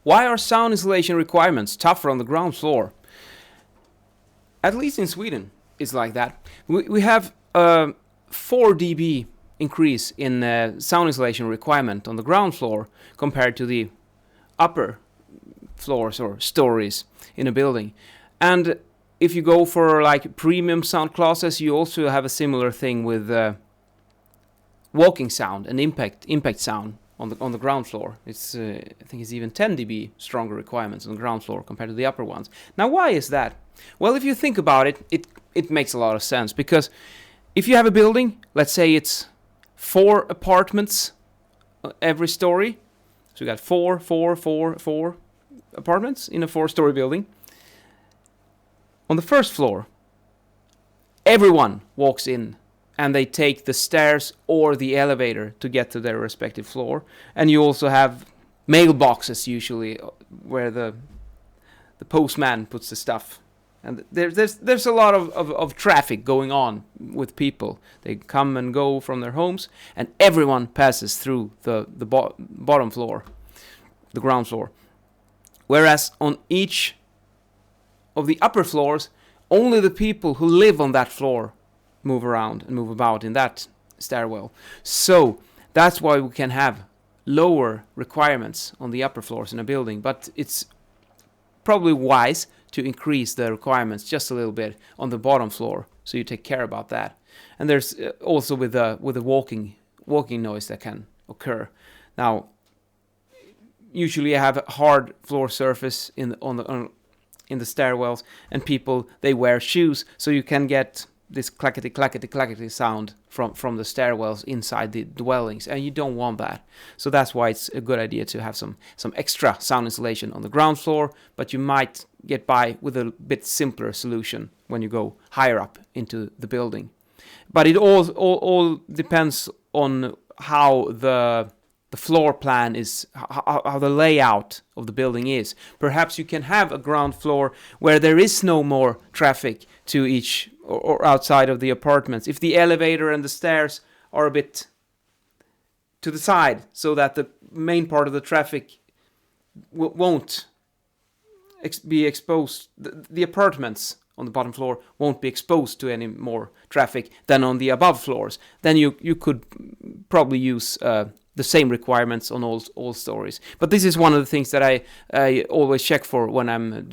Why are sound insulation requirements tougher on the ground floor? At least in Sweden, it's like that. We have a 4 dB increase in sound insulation requirement on the ground floor compared to the upper floors or stories in a building. And if you go for like premium sound classes, you also have a similar thing with walking sound and impact sound on the ground floor. It's I think it's even 10 dB stronger requirements on the ground floor compared to the upper ones. Now, why is that? Well, if you think about it, it makes a lot of sense, because if you have a building, let's say it's 4 apartments every story, so you got 4 apartments in a 4-story building. On the first floor, everyone walks in and they take the stairs or the elevator to get to their respective floor. And you also have mailboxes usually where the postman puts the stuff. And there's a lot of traffic going on with people. They come and go from their homes, and everyone passes through the bottom floor, the ground floor. Whereas on each of the upper floors, only the people who live on that floor move around and move about in that stairwell. So that's why we can have lower requirements on the upper floors in a building. But it's probably wise to increase the requirements just a little bit on the bottom floor, so you take care about that. And there's also with the walking noise that can occur. Now, usually I have a hard floor surface in the stairwells, and people, they wear shoes, so you can get this clackety sound from the stairwells inside the dwellings, and you don't want that. So that's why it's a good idea to have some extra sound insulation on the ground floor, but you might get by with a bit simpler solution when you go higher up into the building. But it all depends on how the floor plan is, how the layout of the building is. Perhaps you can have a ground floor where there is no more traffic to each or outside of the apartments. If the elevator and the stairs are a bit to the side, so that the main part of the traffic won't be exposed, the apartments on the bottom floor won't be exposed to any more traffic than on the above floors, then you could probably use the same requirements on all stories. But this is one of the things that I always check for when I'm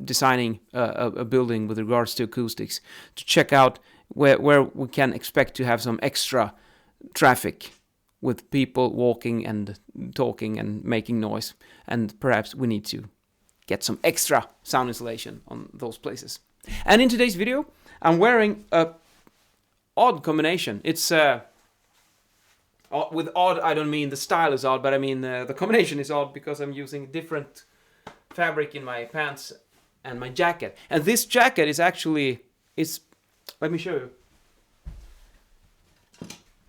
designing a building with regards to acoustics, to check out where we can expect to have some extra traffic with people walking and talking and making noise, and perhaps we need to get some extra sound insulation on those places. And in today's video, I'm wearing a odd combination. It's with odd, I don't mean the style is odd, but I mean the combination is odd because I'm using different fabric in my pants and my jacket. And this jacket is actually, let me show you.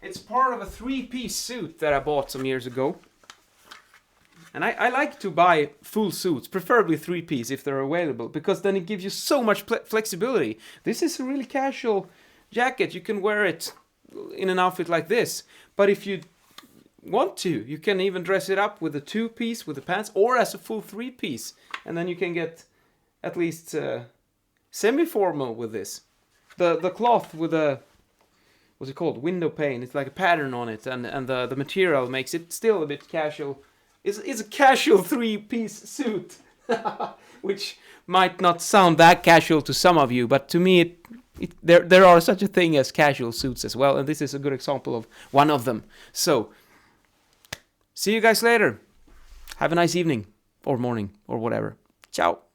It's part of a 3-piece suit that I bought some years ago. And I like to buy full suits, preferably 3-piece if they're available, because then it gives you so much flexibility. This is a really casual jacket. You can wear it in an outfit like this. But if you want to, you can even dress it up with a 2-piece with the pants, or as a full 3-piece. And then you can get at least semi-formal with this. The cloth with a, what's it called, window pane, it's like a pattern on it, and the material makes it still a bit casual. It's a casual 3-piece suit, which might not sound that casual to some of you, but to me there are such a thing as casual suits as well, and this is a good example of one of them. So, see you guys later. Have a nice evening, or morning, or whatever. Ciao.